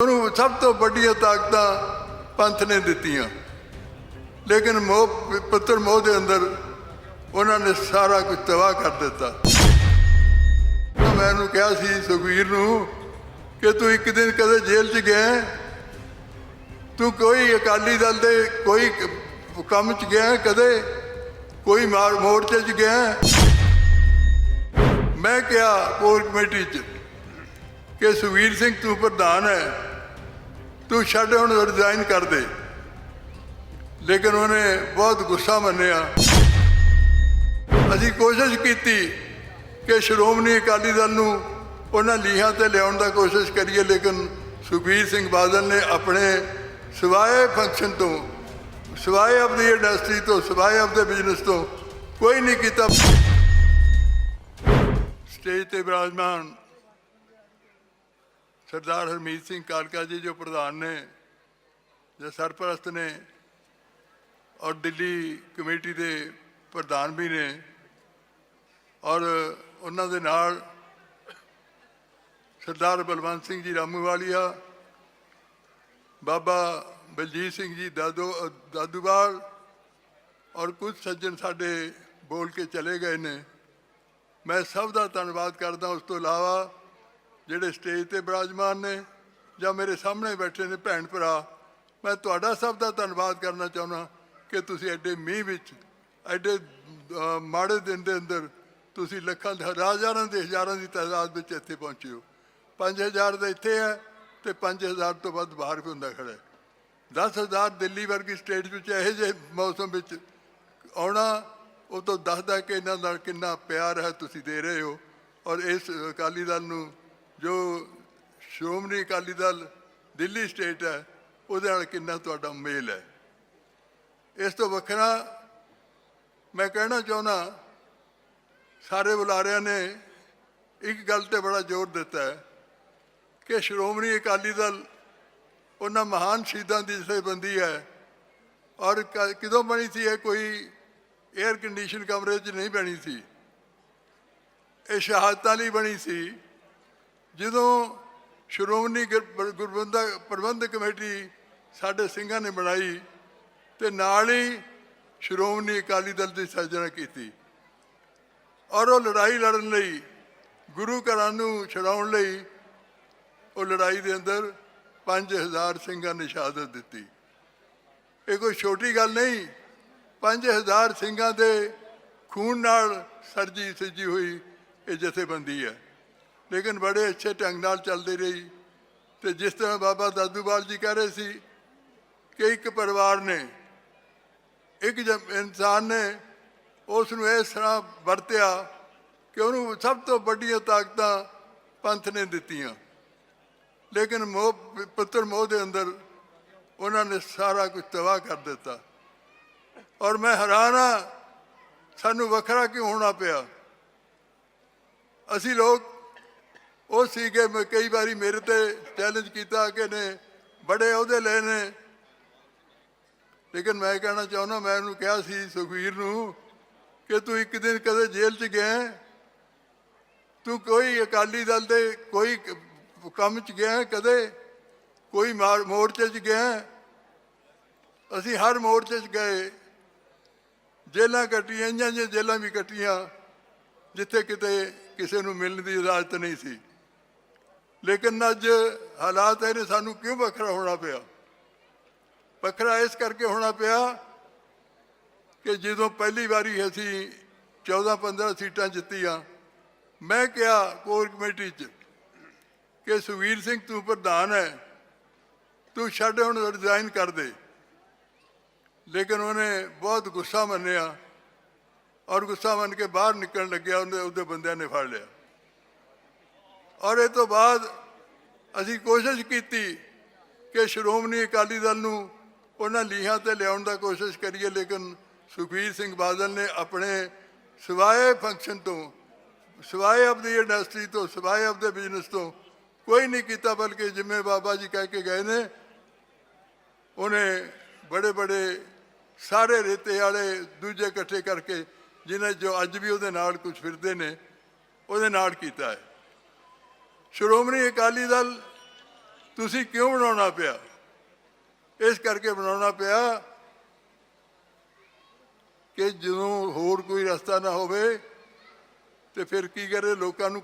ਉਹਨੂੰ ਸਭ ਤੋਂ ਵੱਡੀਆਂ ਤਾਕਤਾਂ ਪੰਥ ਨੇ ਦਿੱਤੀਆਂ, ਲੇਕਿਨ ਮੋਹ ਪੁੱਤਰ ਮੋਹ ਦੇ ਅੰਦਰ ਉਹਨਾਂ ਨੇ ਸਾਰਾ ਕੁਝ ਤਬਾਹ ਕਰ ਦਿੱਤਾ। ਮੈਂ ਉਹਨੂੰ ਕਿਹਾ ਸੀ ਸੁਖਬੀਰ ਨੂੰ ਕਿ ਤੂੰ ਇੱਕ ਦਿਨ ਕਦੇ ਜੇਲ੍ਹ 'ਚ ਗਿਆ, ਤੂੰ ਕੋਈ ਅਕਾਲੀ ਦਲ ਦੇ ਕੋਈ ਕੰਮ 'ਚ ਗਿਆ, ਕਦੇ ਕੋਈ ਮੋਰਚੇ 'ਚ ਗਿਆ? ਮੈਂ ਕਿਹਾ ਕੋਰ ਕਮੇਟੀ 'ਚ ਕਿ ਸੁਖਬੀਰ ਸਿੰਘ ਤੂੰ ਪ੍ਰਧਾਨ ਹੈ, ਤੂੰ ਛੱਡ ਹੁਣ ਰਿਜ਼ਾਈਨ ਕਰ ਦੇ। ਲੇਕਿਨ ਉਹਨੇ ਬਹੁਤ ਗੁੱਸਾ ਮੰਨਿਆ। ਅਸੀਂ ਕੋਸ਼ਿਸ਼ ਕੀਤੀ ਕਿ ਸ਼੍ਰੋਮਣੀ ਅਕਾਲੀ ਦਲ ਨੂੰ ਉਹਨਾਂ ਲੀਹਾਂ 'ਤੇ ਲਿਆਉਣ ਦਾ ਕੋਸ਼ਿਸ਼ ਕਰੀਏ, ਲੇਕਿਨ ਸੁਖਬੀਰ ਸਿੰਘ ਬਾਦਲ ਨੇ ਆਪਣੇ ਸਿਵਾਏ ਫੰਕਸ਼ਨ ਤੋਂ, ਸਿਵਾਏ ਆਪਣੀ ਇੰਡਸਟਰੀ ਤੋਂ, ਸਿਵਾਏ ਆਪਣੇ ਬਿਜ਼ਨਸ ਤੋਂ ਕੋਈ ਨਹੀਂ ਕੀਤਾ। ਸਟੇਜ 'ਤੇ ਵਿਰਾਜਮਾਨ सरदार हरमीत सिंह कालका जी जो प्रधान ने, जो सरपरस्त ने और दिल्ली कमेटी के प्रधान भी ने, और उन्होंने नाल सरदार बलवंत सिंह जी रामूवालिया, बाबा बलजीत सिंह जी दादूवाल और कुछ सज्जन साडे बोल के चले गए ने। मैं सब का धन्यवाद करदा। उस तो इलावा ਜਿਹੜੇ ਸਟੇਜ 'ਤੇ ਬਿਰਾਜਮਾਨ ਨੇ ਜਾਂ ਮੇਰੇ ਸਾਹਮਣੇ ਬੈਠੇ ਨੇ ਭੈਣ ਭਰਾ, ਮੈਂ ਤੁਹਾਡਾ ਸਭ ਦਾ ਧੰਨਵਾਦ ਕਰਨਾ ਚਾਹੁੰਦਾ ਕਿ ਤੁਸੀਂ ਐਡੇ ਮੀਂਹ ਵਿੱਚ, ਐਡੇ ਮਾੜੇ ਦਿਨ ਦੇ ਅੰਦਰ ਤੁਸੀਂ ਲੱਖਾਂ ਹਜ਼ਾਰਾਂ ਦੇ ਹਜ਼ਾਰਾਂ ਦੀ ਤਾਦਾਦ ਵਿੱਚ ਇੱਥੇ ਪਹੁੰਚੇ ਹੋ। 5000 ਦਾ ਇੱਥੇ ਹੈ ਅਤੇ 5000 ਤੋਂ ਵੱਧ ਬਾਹਰ ਵੀ ਹੁੰਦਾ ਖੜ੍ਹਾ ਹੈ। 10,000 ਦਿੱਲੀ ਵਰਗੀ ਸਟੇਟ ਵਿੱਚ ਇਹੋ ਜਿਹੇ ਮੌਸਮ ਵਿੱਚ ਆਉਣਾ, ਉਹ ਤੋਂ ਦੱਸਦਾ ਕਿ ਇਹਨਾਂ ਨਾਲ ਕਿੰਨਾ ਪਿਆਰ ਹੈ ਤੁਸੀਂ ਦੇ ਰਹੇ ਹੋ। ਔਰ ਇਸ ਅਕਾਲੀ ਦਲ ਨੂੰ, ਜੋ ਸ਼੍ਰੋਮਣੀ ਅਕਾਲੀ ਦਲ ਦਿੱਲੀ ਸਟੇਟ ਹੈ, ਉਹਦੇ ਨਾਲ ਕਿੰਨਾ ਤੁਹਾਡਾ ਮੇਲ ਹੈ। ਇਸ ਤੋਂ ਵੱਖਰਾ ਮੈਂ ਕਹਿਣਾ ਚਾਹੁੰਦਾ, ਸਾਰੇ ਬੁਲਾਰਿਆਂ ਨੇ ਇੱਕ ਗੱਲ 'ਤੇ ਬੜਾ ਜ਼ੋਰ ਦਿੱਤਾ ਹੈ ਕਿ ਸ਼੍ਰੋਮਣੀ ਅਕਾਲੀ ਦਲ ਉਹਨਾਂ ਮਹਾਨ ਸ਼ਹੀਦਾਂ ਦੀ ਜਥੇਬੰਦੀ ਹੈ। ਔਰ ਕਦੋਂ ਬਣੀ ਸੀ? ਇਹ ਕੋਈ ਏਅਰ ਕੰਡੀਸ਼ਨ ਕਮਰੇ 'ਚ ਨਹੀਂ ਬਣੀ ਸੀ, ਇਹ ਸ਼ਹਾਦਤਾਂ ਲਈ ਬਣੀ ਸੀ। ਜਦੋਂ ਸ਼੍ਰੋਮਣੀ ਪ੍ਰਬੰਧਕ ਕਮੇਟੀ ਸਾਡੇ ਸਿੰਘਾਂ ਨੇ ਬਣਾਈ ਅਤੇ ਨਾਲ ਹੀ ਸ਼੍ਰੋਮਣੀ ਅਕਾਲੀ ਦਲ ਦੀ ਸਿਰਜਣਾ ਕੀਤੀ, ਔਰ ਉਹ ਲੜਾਈ ਲੜਨ ਲਈ, ਗੁਰੂ ਘਰਾਂ ਨੂੰ ਛੁਡਾਉਣ ਲਈ, ਉਹ ਲੜਾਈ ਦੇ ਅੰਦਰ 5000 ਸਿੰਘਾਂ ਨੇ ਸ਼ਹਾਦਤ ਦਿੱਤੀ। ਇਹ ਕੋਈ ਛੋਟੀ ਗੱਲ ਨਹੀਂ। 5000 ਸਿੰਘਾਂ ਦੇ ਖੂਨ ਨਾਲ ਸਿਰਜੀ ਹੋਈ ਇਹ ਜਥੇਬੰਦੀ ਹੈ, ਲੇਕਿਨ ਬੜੇ ਅੱਛੇ ਢੰਗ ਨਾਲ ਚੱਲਦੀ ਰਹੀ। ਅਤੇ ਜਿਸ ਤਰ੍ਹਾਂ ਬਾਬਾ ਦਾਦੂਵਾਲ ਜੀ ਕਹਿ ਰਹੇ ਸੀ ਕਿ ਇੱਕ ਪਰਿਵਾਰ ਨੇ, ਇੱਕ ਇਨਸਾਨ ਨੇ ਉਸ ਨੂੰ ਇਸ ਤਰ੍ਹਾਂ ਵਰਤਿਆ ਕਿ ਉਹਨੂੰ ਸਭ ਤੋਂ ਵੱਡੀਆਂ ਤਾਕਤਾਂ ਪੰਥ ਨੇ ਦਿੱਤੀਆਂ, ਲੇਕਿਨ ਮੋਹ ਪੁੱਤਰ ਮੋਹ ਦੇ ਅੰਦਰ ਉਹਨਾਂ ਨੇ ਸਾਰਾ ਕੁਝ ਤਬਾਹ ਕਰ ਦਿੱਤਾ। ਔਰ ਮੈਂ ਹੈਰਾਨ ਹਾਂ, ਸਾਨੂੰ ਵੱਖਰਾ ਕਿਉਂ ਹੋਣਾ ਪਿਆ? ਅਸੀਂ ਲੋਕ ਉਹ ਸੀਗੇ, ਮੈਂ ਕਈ ਵਾਰੀ ਮੇਰੇ 'ਤੇ ਚੈਲੰਜ ਕੀਤਾ ਕਿ ਨੇ ਬੜੇ ਅਹੁਦੇ ਲਏ ਨੇ, ਲੇਕਿਨ ਮੈਂ ਕਹਿਣਾ ਚਾਹੁੰਦਾ, ਮੈਂ ਉਹਨੂੰ ਕਿਹਾ ਸੀ ਸੁਖਬੀਰ ਨੂੰ ਕਿ ਤੂੰ ਇੱਕ ਦਿਨ ਕਦੇ ਜੇਲ੍ਹ 'ਚ ਗਿਆ, ਤੂੰ ਕੋਈ ਅਕਾਲੀ ਦਲ ਦੇ ਕੋਈ ਕੰਮ 'ਚ ਗਿਆ, ਕਦੇ ਕੋਈ ਮੋਰਚੇ 'ਚ ਗਿਆ? ਅਸੀਂ ਹਰ ਮੋਰਚੇ 'ਚ ਗਏ, ਜੇਲ੍ਹਾਂ ਕੱਟੀਆਂ, ਇੰਨੀਆਂ ਜਿਹੀਆਂ ਜੇਲ੍ਹਾਂ ਵੀ ਕੱਟੀਆਂ ਜਿੱਥੇ ਕਿਤੇ ਕਿਸੇ ਨੂੰ ਮਿਲਣ ਦੀ ਇਜਾਜ਼ਤ ਨਹੀਂ ਸੀ। ਲੇਕਿਨ ਅੱਜ ਹਾਲਾਤ ਇਹਨੇ ਸਾਨੂੰ ਕਿਉਂ ਵੱਖਰਾ ਹੋਣਾ ਪਿਆ? ਵੱਖਰਾ ਇਸ ਕਰਕੇ ਹੋਣਾ ਪਿਆ ਕਿ ਜਦੋਂ ਪਹਿਲੀ ਵਾਰੀ ਅਸੀਂ 14-15 ਸੀਟਾਂ ਜਿੱਤੀਆਂ, ਮੈਂ ਕਿਹਾ ਕੋਰ ਕਮੇਟੀ 'ਚ ਕਿ ਸੁਖਬੀਰ ਸਿੰਘ ਤੂੰ ਪ੍ਰਧਾਨ ਹੈ, ਤੂੰ ਛੱਡ ਹੁਣ ਰਿਜ਼ਾਈਨ ਕਰ ਦੇ। ਲੇਕਿਨ ਉਹਨੇ ਬਹੁਤ ਗੁੱਸਾ ਮੰਨਿਆ, ਔਰ ਗੁੱਸਾ ਮੰਨ ਕੇ ਬਾਹਰ ਨਿਕਲਣ ਲੱਗਿਆ। ਉਹਦੇ ਬੰਦਿਆਂ ਨੇ ਫੜ ਲਿਆ। ਔਰ ਇਹ ਤੋਂ ਬਾਅਦ ਅਸੀਂ ਕੋਸ਼ਿਸ਼ ਕੀਤੀ ਕਿ ਸ਼੍ਰੋਮਣੀ ਅਕਾਲੀ ਦਲ ਨੂੰ ਉਹਨਾਂ ਲੀਹਾਂ 'ਤੇ ਲਿਆਉਣ ਦਾ ਕੋਸ਼ਿਸ਼ ਕਰੀਏ, ਲੇਕਿਨ ਸੁਖਬੀਰ ਸਿੰਘ ਬਾਦਲ ਨੇ ਆਪਣੇ ਸਿਵਾਏ ਫੰਕਸ਼ਨ ਤੋਂ, ਸਿਵਾਏ ਆਪਣੀ ਇੰਡਸਟਰੀ ਤੋਂ, ਸਿਵਾਏ ਆਪਣੇ ਬਿਜ਼ਨਸ ਤੋਂ ਕੋਈ ਨਹੀਂ ਕੀਤਾ, ਬਲਕਿ ਜਿਵੇਂ ਬਾਬਾ ਜੀ ਕਹਿ ਕੇ ਗਏ ਨੇ, ਉਹਨੇ ਬੜੇ ਬੜੇ ਸਾਰੇ ਰੇਤੇ ਵਾਲੇ ਦੂਜੇ ਇਕੱਠੇ ਕਰਕੇ, ਜਿਹਨੇ ਜੋ ਅੱਜ ਵੀ ਉਹਦੇ ਨਾਲ ਕੁਝ ਫਿਰਦੇ ਨੇ, ਉਹਦੇ ਨਾਲ ਕੀਤਾ ਹੈ। ਸ਼੍ਰੋਮਣੀ ਅਕਾਲੀ ਦਲ ਤੁਸੀਂ ਕਿਉਂ ਬਣਾਉਣਾ ਪਿਆ? ਇਸ ਕਰਕੇ ਬਣਾਉਣਾ ਪਿਆ ਕਿ ਜਦੋਂ ਹੋਰ ਕੋਈ ਰਸਤਾ ਨਾ ਹੋਵੇ ਤੇ ਫਿਰ ਕੀ ਕਰੇ, ਲੋਕਾਂ ਨੂੰ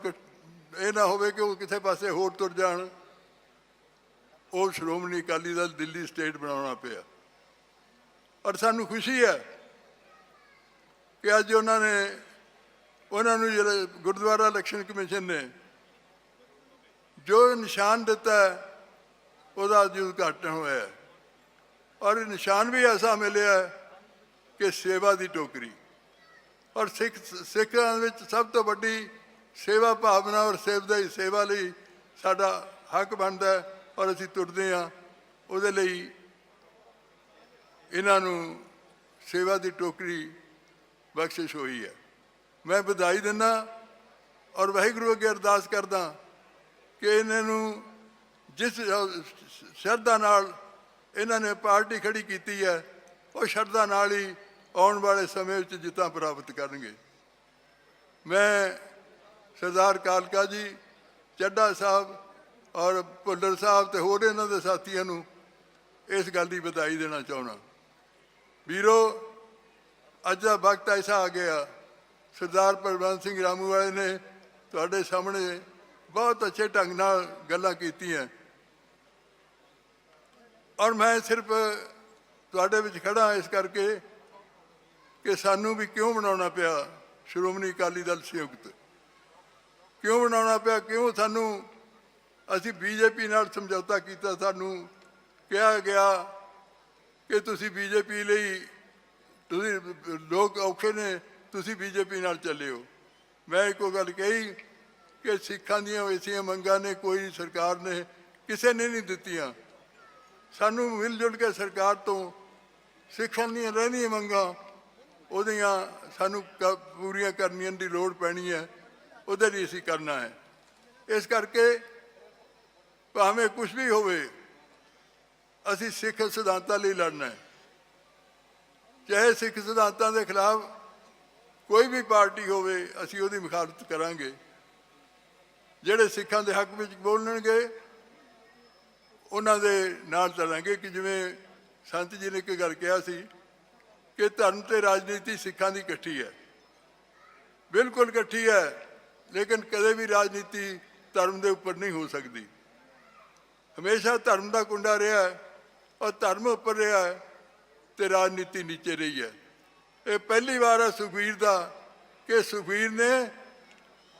ਇਹ ਨਾ ਹੋਵੇ ਕਿ ਉਹ ਕਿਸੇ ਪਾਸੇ ਹੋਰ ਤੁਰ ਜਾਣ। ਉਹ ਸ਼੍ਰੋਮਣੀ ਅਕਾਲੀ ਦਲ ਦਿੱਲੀ ਸਟੇਟ ਬਣਾਉਣਾ ਪਿਆ। ਔਰ ਸਾਨੂੰ ਖੁਸ਼ੀ ਹੈ ਕਿ ਅੱਜ ਉਹਨਾਂ ਨੂੰ ਜਿਹੜੇ ਗੁਰਦੁਆਰਾ ਇਲੈਕਸ਼ਨ ਕਮਿਸ਼ਨ ਨੇ ਜੋ ਨਿਸ਼ਾਨ ਦਿੱਤਾ ਉਹਦਾ ਅੱਜ ਉਦਘਾਟਨ ਹੋਇਆ। ਔਰ ਇਹ ਨਿਸ਼ਾਨ ਵੀ ਐਸਾ ਮਿਲਿਆ ਕਿ ਸੇਵਾ ਦੀ ਟੋਕਰੀ। ਔਰ ਸਿੱਖਾਂ ਵਿੱਚ ਸਭ ਤੋਂ ਵੱਡੀ ਸੇਵਾ ਭਾਵਨਾ ਔਰ ਸੇਵਾ ਲਈ ਸਾਡਾ ਹੱਕ ਬਣਦਾ ਔਰ ਅਸੀਂ ਤੁਰਦੇ ਹਾਂ। ਉਹਦੇ ਲਈ ਇਹਨਾਂ ਨੂੰ ਸੇਵਾ ਦੀ ਟੋਕਰੀ ਬਖਸ਼ਿਸ਼ ਹੋਈ ਹੈ। ਮੈਂ ਵਧਾਈ ਦਿੰਦਾ ਔਰ ਵਾਹਿਗੁਰੂ ਅੱਗੇ ਅਰਦਾਸ ਕਰਦਾ ਕਿ ਇਹਨਾਂ ਨੂੰ ਜਿਸ ਸ਼ਰਧਾ ਨਾਲ ਇਹਨਾਂ ਨੇ ਪਾਰਟੀ ਖੜੀ ਕੀਤੀ ਹੈ ਉਹ ਸ਼ਰਧਾ ਨਾਲ ਹੀ ਆਉਣ ਵਾਲੇ ਸਮੇਂ ਵਿੱਚ ਜਿੱਤਾਂ ਪ੍ਰਾਪਤ ਕਰਨਗੇ। ਮੈਂ ਸਰਦਾਰ ਕਾਲਕਾ ਜੀ, ਚੱਡਾ ਸਾਹਿਬ ਔਰ ਭੁੱਲਰ ਸਾਹਿਬ ਤੇ ਹੋਰ ਇਹਨਾਂ ਦੇ ਸਾਥੀਆਂ ਨੂੰ ਇਸ ਗੱਲ ਦੀ ਵਧਾਈ ਦੇਣਾ ਚਾਹੁੰਦਾ। ਵੀਰੋ, ਅੱਜ ਦਾ ਵਕਤ ਐਸਾ ਆ ਗਿਆ, ਸਰਦਾਰ ਪ੍ਰਬੰਧ ਸਿੰਘ ਰਾਮੂ ਵਾਲੇ ਨੇ ਤੁਹਾਡੇ ਸਾਹਮਣੇ ਬਹੁਤ ਅੱਛੇ ਢੰਗ ਨਾਲ ਗੱਲਾਂ ਕੀਤੀਆਂ ਔਰ ਮੈਂ ਸਿਰਫ ਤੁਹਾਡੇ ਵਿੱਚ ਖੜਾ ਇਸ ਕਰਕੇ ਕਿ ਸਾਨੂੰ ਵੀ ਕਿਉਂ ਬਣਾਉਣਾ ਪਿਆ ਸ਼੍ਰੋਮਣੀ ਅਕਾਲੀ ਦਲ ਸੰਯੁਕਤ। ਕਿਉਂ ਬਣਾਉਣਾ ਪਿਆ? ਕਿਉਂ ਅਸੀਂ ਬੀਜੇਪੀ ਨਾਲ ਸਮਝੌਤਾ ਕੀਤਾ। ਸਾਨੂੰ ਕਿਹਾ ਗਿਆ ਕਿ ਤੁਸੀਂ ਬੀਜੇਪੀ ਲਈ, ਤੁਸੀਂ ਲੋਕ ਔਖੇ ਨੇ, ਤੁਸੀਂ ਬੀਜੇਪੀ ਨਾਲ ਚੱਲੇ ਹੋ। ਮੈਂ ਇੱਕੋ ਗੱਲ ਕਹੀ ਕਿ ਸਿੱਖਾਂ ਦੀਆਂ ਐਸੀਆਂ ਮੰਗਾਂ ਨੇ ਕੋਈ ਸਰਕਾਰ ਨੇ ਕਿਸੇ ਨੇ ਨਹੀਂ ਦਿੱਤੀਆਂ। ਸਾਨੂੰ ਮਿਲ ਜੁਲ ਕੇ ਸਰਕਾਰ ਤੋਂ ਸਿੱਖਾਂ ਦੀਆਂ ਰਹਿੰਦੀਆਂ ਮੰਗਾਂ ਉਹਦੀਆਂ ਸਾਨੂੰ ਪੂਰੀਆਂ ਕਰਨੀਆਂ ਦੀ ਲੋੜ ਪੈਣੀ ਹੈ। ਉਹਦੇ ਲਈ ਅਸੀਂ ਕਰਨਾ ਹੈ। ਇਸ ਕਰਕੇ ਭਾਵੇਂ ਕੁਛ ਵੀ ਹੋਵੇ ਅਸੀਂ ਸਿੱਖ ਸਿਧਾਂਤਾਂ ਲਈ ਲੜਨਾ ਹੈ। ਚਾਹੇ ਸਿੱਖ ਸਿਧਾਂਤਾਂ ਦੇ ਖਿਲਾਫ ਕੋਈ ਵੀ ਪਾਰਟੀ ਹੋਵੇ ਅਸੀਂ ਉਹਦੀ ਮੁਖਾਲਫਤ ਕਰਾਂਗੇ। ਜਿਹੜੇ ਸਿੱਖਾਂ ਦੇ ਹੱਕ ਵਿੱਚ ਬੋਲਣਗੇ ਉਹਨਾਂ ਦੇ ਨਾਲ ਚੱਲਾਂਗੇ। ਕਿ ਜਿਵੇਂ ਸੰਤ ਜੀ ਨੇ ਇੱਕ ਗੱਲ ਕਿਹਾ ਸੀ ਕਿ ਧਰਮ ਤੇ ਰਾਜਨੀਤੀ ਸਿੱਖਾਂ ਦੀ ਇਕੱਠੀ ਹੈ। ਬਿਲਕੁਲ ਇਕੱਠੀ ਹੈ, ਲੇਕਿਨ ਕਦੇ ਵੀ ਰਾਜਨੀਤੀ ਧਰਮ ਦੇ ਉੱਪਰ ਨਹੀਂ ਹੋ ਸਕਦੀ। ਹਮੇਸ਼ਾ ਧਰਮ ਦਾ ਕੁੰਡਾ ਰਿਹਾ ਔਰ ਧਰਮ ਉੱਪਰ ਰਿਹਾ ਤੇ ਰਾਜਨੀਤੀ ਨੀਚੇ ਰਹੀ ਹੈ। ਇਹ ਪਹਿਲੀ ਵਾਰ ਹੈ ਸੁਖਬੀਰ ਦਾ ਕਿ ਸੁਖਬੀਰ ਨੇ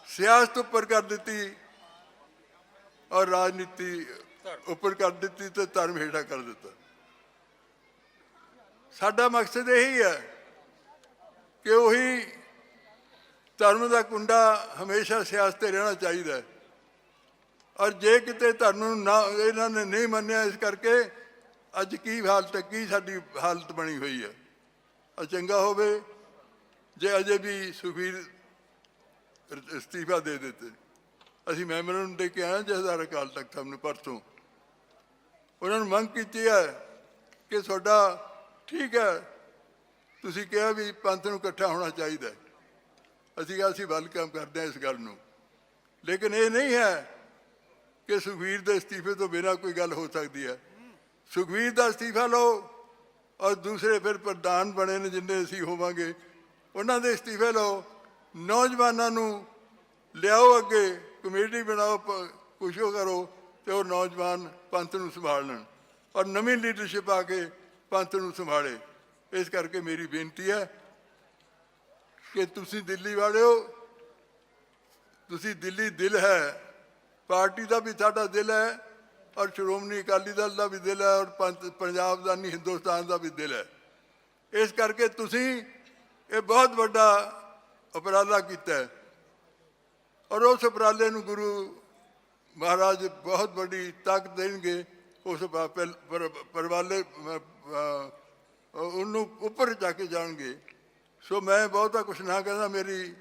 ਸਿਆਸਤ ਉੱਪਰ ਕਰ ਦਿੱਤੀ ਔਰ ਰਾਜਨੀਤੀ ਉੱਪਰ ਕਰ ਦਿੱਤੀ ਤੇ ਧਰਮ ਹੇਠਾਂ ਕਰ ਦਿੱਤਾ। ਸਾਡਾ ਮਕਸਦ ਇਹੀ ਹੈ ਕਿ ਉਹੀ ਧਰਮ ਦਾ ਕੁੰਡਾ ਹਮੇਸ਼ਾ ਸਿਆਸਤ 'ਤੇ ਰਹਿਣਾ ਚਾਹੀਦਾ। ਔਰ ਜੇ ਕਿਤੇ ਧਰਮ ਨੂੰ ਨਾ ਇਹਨਾਂ ਨੇ ਨਹੀਂ ਮੰਨਿਆ, ਇਸ ਕਰਕੇ ਅੱਜ ਕੀ ਸਾਡੀ ਹਾਲਤ ਬਣੀ ਹੋਈ ਹੈ। ਚੰਗਾ ਹੋਵੇ ਜੇ ਅਜੇ ਵੀ ਸੁਖਬੀਰ ਅਸਤੀਫਾ ਦੇ ਦਿੱਤੇ। ਅਸੀਂ ਮੈਮੋਰੰਡਮ ਦੇ ਕੇ ਆਏ ਜਥੇਦਾਰ ਅਕਾਲ ਤਖਤ ਸਾਹਿਬ ਨੂੰ ਪਰਸੋਂ। ਉਹਨਾਂ ਨੂੰ ਮੰਗ ਕੀਤੀ ਹੈ ਕਿ ਤੁਹਾਡਾ ਠੀਕ ਹੈ, ਤੁਸੀਂ ਕਿਹਾ ਵੀ ਪੰਥ ਨੂੰ ਇਕੱਠਾ ਹੋਣਾ ਚਾਹੀਦਾ। ਅਸੀਂ ਕਿਹਾ ਅਸੀਂ ਵੈਲਕਮ ਕਰਦੇ ਹਾਂ ਇਸ ਗੱਲ ਨੂੰ, ਲੇਕਿਨ ਇਹ ਨਹੀਂ ਹੈ ਕਿ ਸੁਖਬੀਰ ਦੇ ਅਸਤੀਫੇ ਤੋਂ ਬਿਨਾਂ ਕੋਈ ਗੱਲ ਹੋ ਸਕਦੀ ਹੈ। ਸੁਖਬੀਰ ਦਾ ਅਸਤੀਫਾ ਲਓ ਔਰ ਦੂਸਰੇ ਫਿਰ ਪ੍ਰਧਾਨ ਬਣੇ ਨੇ ਜਿੰਨੇ ਅਸੀਂ ਹੋਵਾਂਗੇ ਉਹਨਾਂ ਦੇ ਅਸਤੀਫੇ ਲਓ। ਨੌਜਵਾਨਾਂ ਨੂੰ ਲਿਆਓ ਅੱਗੇ, ਕਮੇਟੀ ਬਣਾਓ, ਕੁਛੋ ਕਰੋ ਤੇ ਉਹ ਨੌਜਵਾਨ ਪੰਥ ਨੂੰ ਸੰਭਾਲਣ ਔਰ ਨਵੀਂ ਲੀਡਰਸ਼ਿਪ ਆ ਕੇ ਪੰਥ ਨੂੰ ਸੰਭਾਲੇ। ਇਸ ਕਰਕੇ ਮੇਰੀ ਬੇਨਤੀ ਹੈ ਕਿ ਤੁਸੀਂ ਦਿੱਲੀ ਵਾਲਿਓ, ਤੁਸੀਂ ਦਿੱਲੀ ਦਿਲ ਹੈ, ਪਾਰਟੀ ਦਾ ਵੀ ਸਾਡਾ ਦਿਲ ਹੈ ਔਰ ਸ਼੍ਰੋਮਣੀ ਅਕਾਲੀ ਦਲ ਦਾ ਵੀ ਦਿਲ ਹੈ ਔਰ ਪੰਜਾਬ ਦਾ ਨਹੀਂ ਹਿੰਦੁਸਤਾਨ ਦਾ ਵੀ ਦਿਲ ਹੈ। ਇਸ ਕਰਕੇ ਤੁਸੀਂ ਇਹ ਬਹੁਤ ਵੱਡਾ ਉਪਰਾਲਾ ਕੀਤਾ ਹੈ ਔਰ ਉਸ ਉਪਰਾਲੇ ਨੂੰ ਗੁਰੂ ਮਹਾਰਾਜ ਬਹੁਤ ਵੱਡੀ ਤਾਕਤ ਦੇਣਗੇ। ਉਸ ਪਰਵਾਲੇ ਉਹਨੂੰ ਉੱਪਰ ਜਾ ਕੇ ਜਾਣਗੇ। ਸੋ ਮੈਂ ਬਹੁਤਾ ਕੁਛ ਨਾ ਕਹਿੰਦਾ, ਮੇਰੀ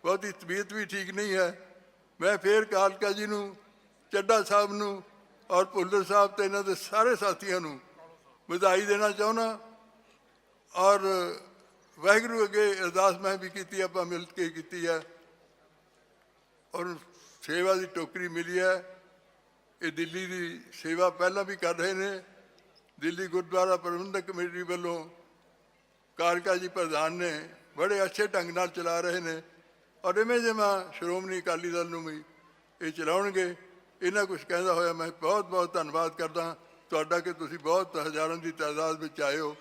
ਬਹੁਤੀ ਤਬੀਅਤ ਵੀ ਠੀਕ ਨਹੀਂ ਹੈ। ਮੈਂ ਫਿਰ ਕਾਲਕਾ ਜੀ ਨੂੰ, ਚੱਡਾ ਸਾਹਿਬ ਨੂੰ ਔਰ ਭੁੱਲਰ ਸਾਹਿਬ ਤੇ ਇਹਨਾਂ ਦੇ ਸਾਰੇ ਸਾਥੀਆਂ ਨੂੰ ਵਧਾਈ ਦੇਣਾ ਚਾਹੁੰਦਾ ਔਰ ਵਾਹਿਗੁਰੂ ਅੱਗੇ ਅਰਦਾਸ ਮੈਂ ਵੀ ਕੀਤੀ, ਆਪਾਂ ਮਿਲ ਕੇ ਕੀਤੀ ਹੈ ਔਰ ਸੇਵਾ ਦੀ ਟੋਕਰੀ ਮਿਲੀ ਹੈ। ਇਹ ਦਿੱਲੀ ਦੀ ਸੇਵਾ ਪਹਿਲਾਂ ਵੀ ਕਰ ਰਹੇ ਨੇ। ਦਿੱਲੀ ਗੁਰਦੁਆਰਾ ਪ੍ਰਬੰਧਕ ਕਮੇਟੀ ਵੱਲੋਂ ਕਾਲਕਾ ਜੀ ਪ੍ਰਧਾਨ ਨੇ ਬੜੇ ਅੱਛੇ ਢੰਗ ਨਾਲ ਚਲਾ ਰਹੇ ਨੇ, ਔਰ ਇਵੇਂ ਜਿਵੇਂ ਸ਼੍ਰੋਮਣੀ ਅਕਾਲੀ ਦਲ ਨੂੰ ਵੀ ਇਹ ਚਲਾਉਣਗੇ। ਇਹਨਾਂ ਕੁਛ ਕਹਿੰਦਾ ਹੋਇਆ ਮੈਂ ਬਹੁਤ ਬਹੁਤ ਧੰਨਵਾਦ ਕਰਦਾ ਤੁਹਾਡਾ ਕਿ ਤੁਸੀਂ ਬਹੁਤ ਹਜ਼ਾਰਾਂ ਦੀ ਤਾਦਾਦ ਵਿੱਚ ਆਏ ਹੋ,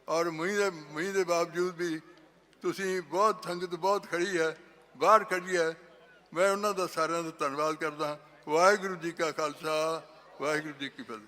ਔਰ ਮੀਂਹ ਦੇ ਬਾਵਜੂਦ ਵੀ ਤੁਸੀਂ ਬਹੁਤ ਸੰਗਤ ਬਹੁਤ ਖੜੀ ਹੈ, ਬਾਹਰ ਖੜੀ ਹੈ। ਮੈਂ ਉਹਨਾਂ ਦਾ ਸਾਰਿਆਂ ਦਾ ਧੰਨਵਾਦ ਕਰਦਾ। ਵਾਹਿਗੁਰੂ ਜੀ ਕਾ ਖਾਲਸਾ, ਵਾਹਿਗੁਰੂ ਜੀ ਕੀ ਫਤਿਹ।